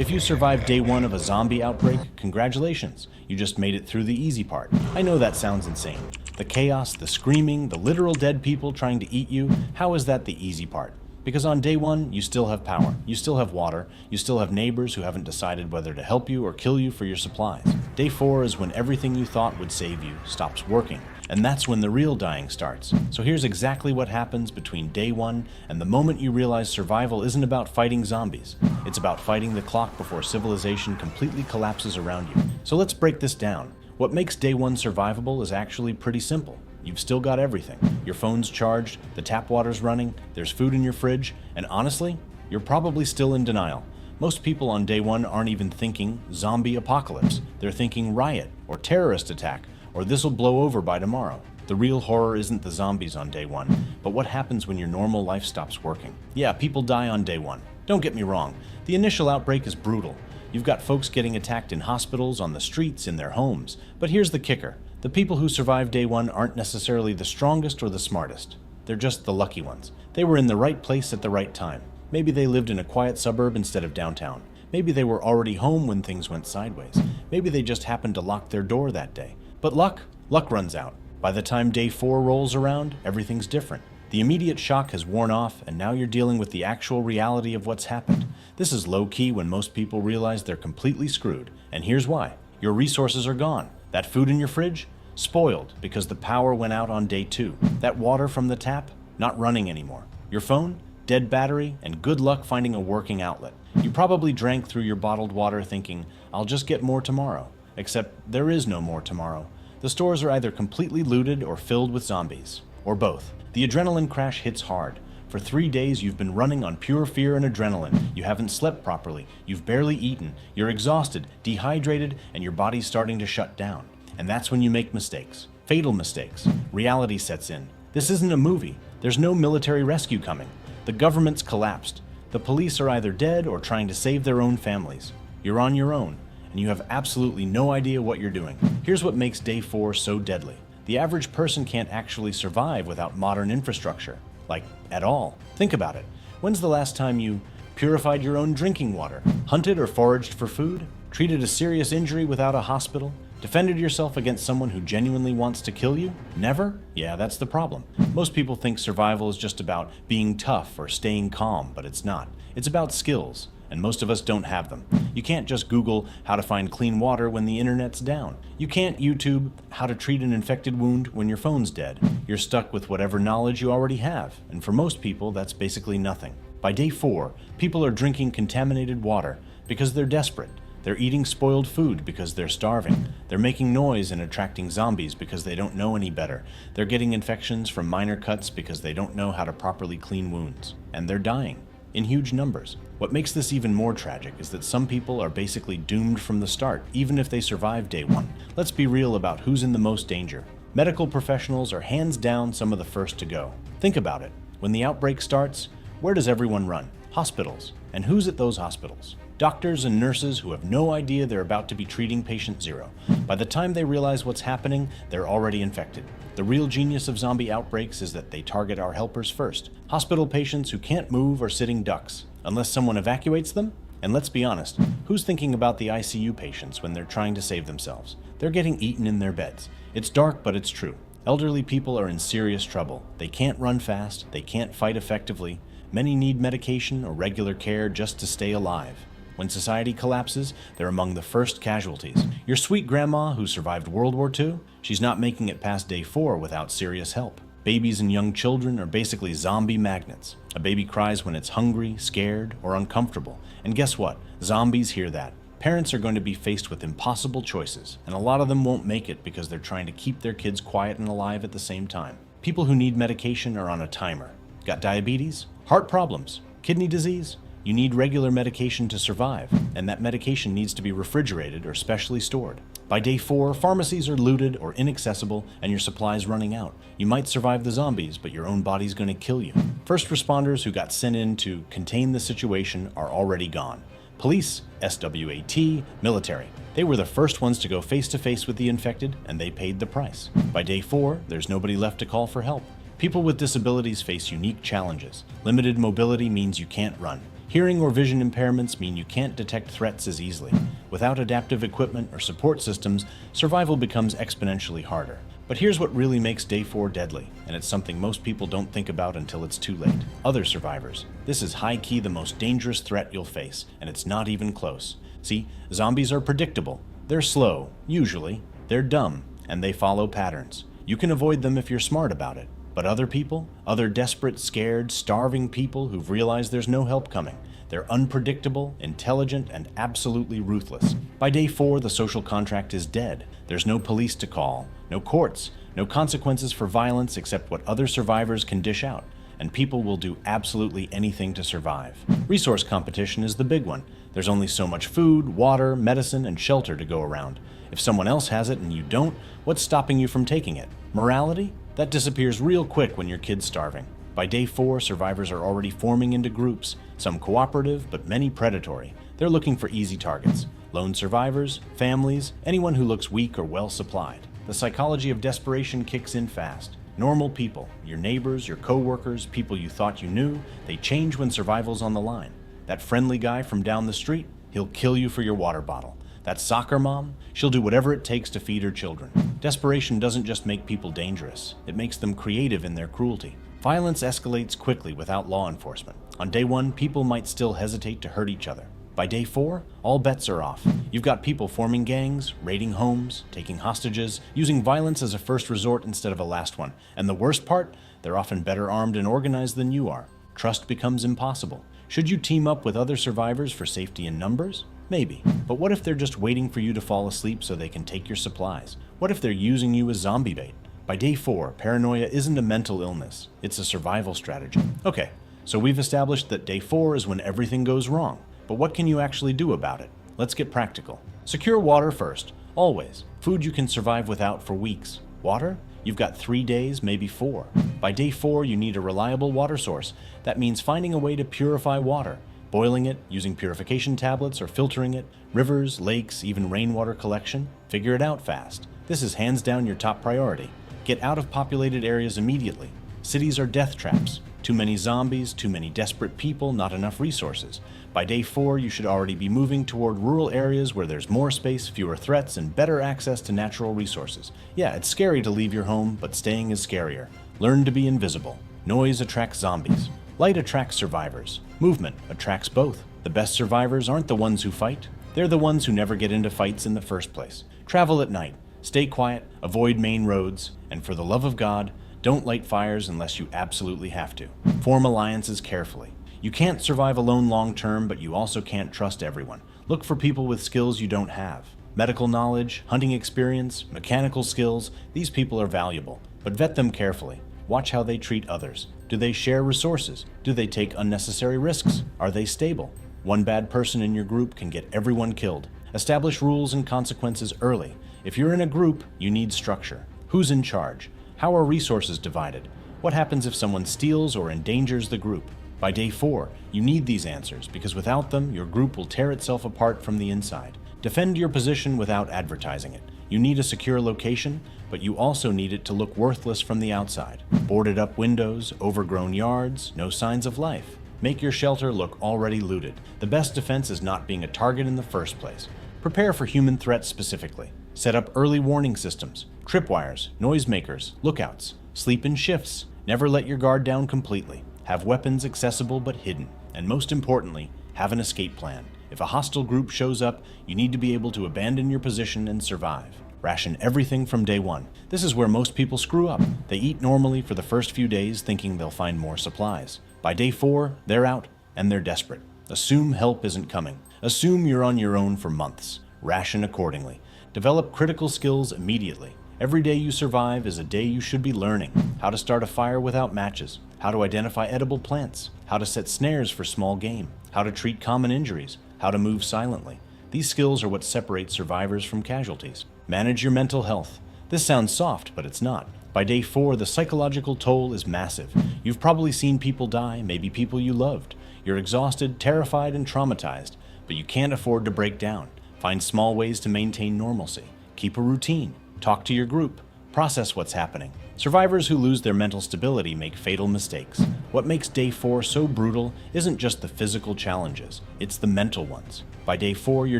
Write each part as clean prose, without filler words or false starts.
If you survived day one of a zombie outbreak, congratulations. You just made it through the easy part. I know that sounds insane. The chaos, the screaming, the literal dead people trying to eat you, how is that the easy part? Because on day one, you still have power, you still have water, you still have neighbors who haven't decided whether to help you or kill you for your supplies. Day 4 is when everything you thought would save you stops working, and that's when the real dying starts. So here's exactly what happens between day 1 and the moment you realize survival isn't about fighting zombies. It's about fighting the clock before civilization completely collapses around you. So let's break this down. What makes day 1 survivable is actually pretty simple. You've still got everything. Your phone's charged, the tap water's running, there's food in your fridge, and honestly, you're probably still in denial. Most people on day 1 aren't even thinking zombie apocalypse. They're thinking riot, or terrorist attack, or this'll blow over by tomorrow. The real horror isn't the zombies on day 1, but what happens when your normal life stops working. Yeah, people die on day 1. Don't get me wrong, the initial outbreak is brutal. You've got folks getting attacked in hospitals, on the streets, in their homes. But here's the kicker. The people who survive day 1 aren't necessarily the strongest or the smartest. They're just the lucky ones. They were in the right place at the right time. Maybe they lived in a quiet suburb instead of downtown. Maybe they were already home when things went sideways. Maybe they just happened to lock their door that day. But luck runs out. By the time day 4 rolls around, everything's different. The immediate shock has worn off, and now you're dealing with the actual reality of what's happened. This is low-key when most people realize they're completely screwed. And here's why. Your resources are gone. That food in your fridge? Spoiled because the power went out on day 2. That water from the tap? Not running anymore. Your phone? Dead battery, and good luck finding a working outlet. You probably drank through your bottled water thinking, I'll just get more tomorrow. Except there is no more tomorrow. The stores are either completely looted or filled with zombies. Or both. The adrenaline crash hits hard. For 3 days you've been running on pure fear and adrenaline. You haven't slept properly. You've barely eaten. You're exhausted, dehydrated, and your body's starting to shut down. And that's when you make mistakes. Fatal mistakes. Reality sets in. This isn't a movie. There's no military rescue coming. The government's collapsed. The police are either dead or trying to save their own families. You're on your own, and you have absolutely no idea what you're doing. Here's what makes day 4 so deadly. The average person can't actually survive without modern infrastructure. Like, at all. Think about it. When's the last time you purified your own drinking water, hunted or foraged for food, treated a serious injury without a hospital, defended yourself against someone who genuinely wants to kill you? Never? Yeah, that's the problem. Most people think survival is just about being tough or staying calm, but it's not. It's about skills, and most of us don't have them. You can't just Google how to find clean water when the internet's down. You can't YouTube how to treat an infected wound when your phone's dead. You're stuck with whatever knowledge you already have, and for most people, that's basically nothing. By day 4, people are drinking contaminated water because they're desperate. They're eating spoiled food because they're starving. They're making noise and attracting zombies because they don't know any better. They're getting infections from minor cuts because they don't know how to properly clean wounds. And they're dying. In huge numbers. What makes this even more tragic is that some people are basically doomed from the start, even if they survive day 1. Let's be real about who's in the most danger. Medical professionals are hands down some of the first to go. Think about it. When the outbreak starts, where does everyone run? Hospitals. And who's at those hospitals? Doctors and nurses who have no idea they're about to be treating patient 0. By the time they realize what's happening, they're already infected. The real genius of zombie outbreaks is that they target our helpers first. Hospital patients who can't move are sitting ducks, unless someone evacuates them. And let's be honest, who's thinking about the ICU patients when they're trying to save themselves? They're getting eaten in their beds. It's dark, but it's true. Elderly people are in serious trouble. They can't run fast, they can't fight effectively. Many need medication or regular care just to stay alive. When society collapses, they're among the first casualties. Your sweet grandma who survived World War II, she's not making it past day 4 without serious help. Babies and young children are basically zombie magnets. A baby cries when it's hungry, scared, or uncomfortable. And guess what? Zombies hear that. Parents are going to be faced with impossible choices, and a lot of them won't make it because they're trying to keep their kids quiet and alive at the same time. People who need medication are on a timer. Got diabetes? Heart problems? Kidney disease? You need regular medication to survive, and that medication needs to be refrigerated or specially stored. By day 4, pharmacies are looted or inaccessible and your supplies running out. You might survive the zombies, but your own body's going to kill you. First responders who got sent in to contain the situation are already gone. Police, SWAT, military. They were the first ones to go face-to-face with the infected, and they paid the price. By day 4, there's nobody left to call for help. People with disabilities face unique challenges. Limited mobility means you can't run. Hearing or vision impairments mean you can't detect threats as easily. Without adaptive equipment or support systems, survival becomes exponentially harder. But here's what really makes Day 4 deadly, and it's something most people don't think about until it's too late. Other survivors. This is high-key the most dangerous threat you'll face, and it's not even close. See, zombies are predictable. They're slow, usually. They're dumb, and they follow patterns. You can avoid them if you're smart about it. But other people, other desperate, scared, starving people who've realized there's no help coming. They're unpredictable, intelligent, and absolutely ruthless. By Day 4, the social contract is dead. There's no police to call, no courts, no consequences for violence except what other survivors can dish out, and people will do absolutely anything to survive. Resource competition is the big one. There's only so much food, water, medicine, and shelter to go around. If someone else has it and you don't, what's stopping you from taking it? Morality? That disappears real quick when your kid's starving. By Day 4, survivors are already forming into groups, some cooperative, but many predatory. They're looking for easy targets. Lone survivors, families, anyone who looks weak or well supplied. The psychology of desperation kicks in fast. Normal people, your neighbors, your co-workers, people you thought you knew, they change when survival's on the line. That friendly guy from down the street, he'll kill you for your water bottle. That soccer mom, she'll do whatever it takes to feed her children. Desperation doesn't just make people dangerous, it makes them creative in their cruelty. Violence escalates quickly without law enforcement. On Day 1, people might still hesitate to hurt each other. By Day 4, all bets are off. You've got people forming gangs, raiding homes, taking hostages, using violence as a first resort instead of a last one. And the worst part? They're often better armed and organized than you are. Trust becomes impossible. Should you team up with other survivors for safety in numbers? Maybe. But what if they're just waiting for you to fall asleep so they can take your supplies? What if they're using you as zombie bait? By Day 4, paranoia isn't a mental illness. It's a survival strategy. Okay, so we've established that Day 4 is when everything goes wrong. But what can you actually do about it? Let's get practical. Secure water first. Always. Food you can survive without for weeks. Water? You've got 3 days, maybe 4. By Day 4, you need a reliable water source. That means finding a way to purify water. Boiling it, using purification tablets, or filtering it. Rivers, lakes, even rainwater collection. Figure it out fast. This is hands down your top priority. Get out of populated areas immediately. Cities are death traps. Too many zombies, too many desperate people, not enough resources. By Day 4, you should already be moving toward rural areas where there's more space, fewer threats, and better access to natural resources. Yeah, it's scary to leave your home, but staying is scarier. Learn to be invisible. Noise attracts zombies. Light attracts survivors. Movement attracts both. The best survivors aren't the ones who fight. They're the ones who never get into fights in the first place. Travel at night. Stay quiet. Avoid main roads. And for the love of God, don't light fires unless you absolutely have to. Form alliances carefully. You can't survive alone long term, but you also can't trust everyone. Look for people with skills you don't have. Medical knowledge, hunting experience, mechanical skills, these people are valuable, but vet them carefully. Watch how they treat others. Do they share resources? Do they take unnecessary risks? Are they stable? One bad person in your group can get everyone killed. Establish rules and consequences early. If you're in a group, you need structure. Who's in charge? How are resources divided? What happens if someone steals or endangers the group? By Day 4, you need these answers because without them, your group will tear itself apart from the inside. Defend your position without advertising it. You need a secure location, but you also need it to look worthless from the outside. Boarded up windows, overgrown yards, no signs of life. Make your shelter look already looted. The best defense is not being a target in the first place. Prepare for human threats specifically. Set up early warning systems, tripwires, noisemakers, lookouts. Sleep in shifts. Never let your guard down completely. Have weapons accessible but hidden. And most importantly, have an escape plan. If a hostile group shows up, you need to be able to abandon your position and survive. Ration everything from Day 1. This is where most people screw up. They eat normally for the first few days thinking they'll find more supplies. By Day 4, they're out and they're desperate. Assume help isn't coming. Assume you're on your own for months. Ration accordingly. Develop critical skills immediately. Every day you survive is a day you should be learning. How to start a fire without matches. How to identify edible plants. How to set snares for small game. How to treat common injuries. How to move silently. These skills are what separates survivors from casualties. Manage your mental health. This sounds soft, but it's not. By Day 4, the psychological toll is massive. You've probably seen people die, maybe people you loved. You're exhausted, terrified, and traumatized, but you can't afford to break down. Find small ways to maintain normalcy. Keep a routine. Talk to your group. Process what's happening. Survivors who lose their mental stability make fatal mistakes. What makes Day 4 so brutal isn't just the physical challenges, it's the mental ones. By Day 4, you're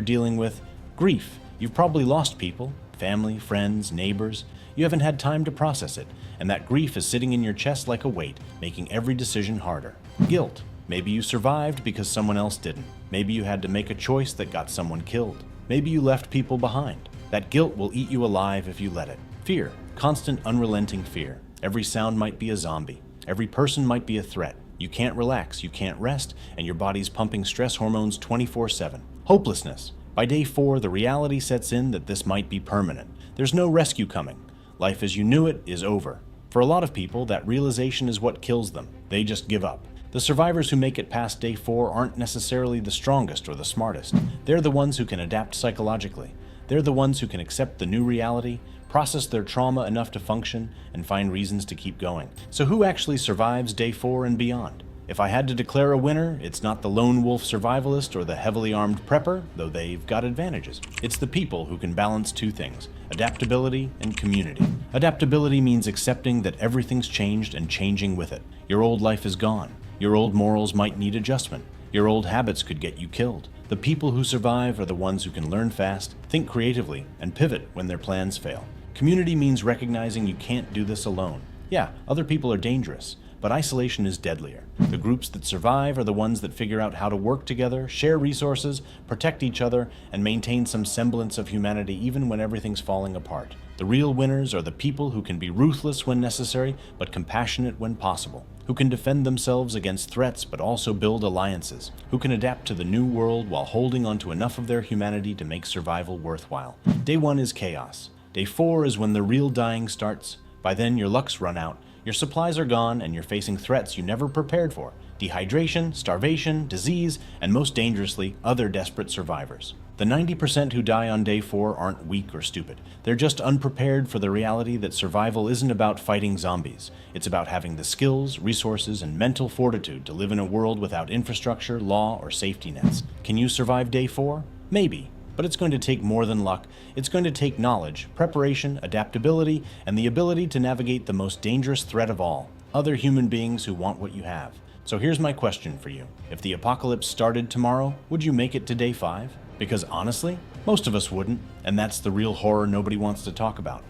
dealing with grief. You've probably lost people, family, friends, neighbors. You haven't had time to process it, and that grief is sitting in your chest like a weight, making every decision harder. Guilt. Maybe you survived because someone else didn't. Maybe you had to make a choice that got someone killed. Maybe you left people behind. That guilt will eat you alive if you let it. Fear. Constant, unrelenting fear. Every sound might be a zombie. Every person might be a threat. You can't relax, you can't rest, and your body's pumping stress hormones 24/7. Hopelessness. By Day 4, the reality sets in that this might be permanent. There's no rescue coming. Life as you knew it is over. For a lot of people, that realization is what kills them. They just give up. The survivors who make it past Day 4 aren't necessarily the strongest or the smartest. They're the ones who can adapt psychologically. They're the ones who can accept the new reality, process their trauma enough to function, and find reasons to keep going. So who actually survives Day 4 and beyond? If I had to declare a winner, it's not the lone wolf survivalist or the heavily armed prepper, though they've got advantages. It's the people who can balance two things: adaptability and community. Adaptability means accepting that everything's changed and changing with it. Your old life is gone. Your old morals might need adjustment. Your old habits could get you killed. The people who survive are the ones who can learn fast, think creatively, and pivot when their plans fail. Community means recognizing you can't do this alone. Yeah, other people are dangerous, but isolation is deadlier. The groups that survive are the ones that figure out how to work together, share resources, protect each other, and maintain some semblance of humanity even when everything's falling apart. The real winners are the people who can be ruthless when necessary, but compassionate when possible, who can defend themselves against threats but also build alliances, who can adapt to the new world while holding onto enough of their humanity to make survival worthwhile. Day 1 is chaos. Day 4 is when the real dying starts. By then, your luck's run out, your supplies are gone, and you're facing threats you never prepared for: dehydration, starvation, disease, and most dangerously, other desperate survivors. The 90% who die on Day 4 aren't weak or stupid. They're just unprepared for the reality that survival isn't about fighting zombies. It's about having the skills, resources, and mental fortitude to live in a world without infrastructure, law, or safety nets. Can you survive Day 4? Maybe. But it's going to take more than luck. It's going to take knowledge, preparation, adaptability, and the ability to navigate the most dangerous threat of all: other human beings who want what you have. So here's my question for you. If the apocalypse started tomorrow, would you make it to Day 5? Because honestly, most of us wouldn't, and that's the real horror nobody wants to talk about.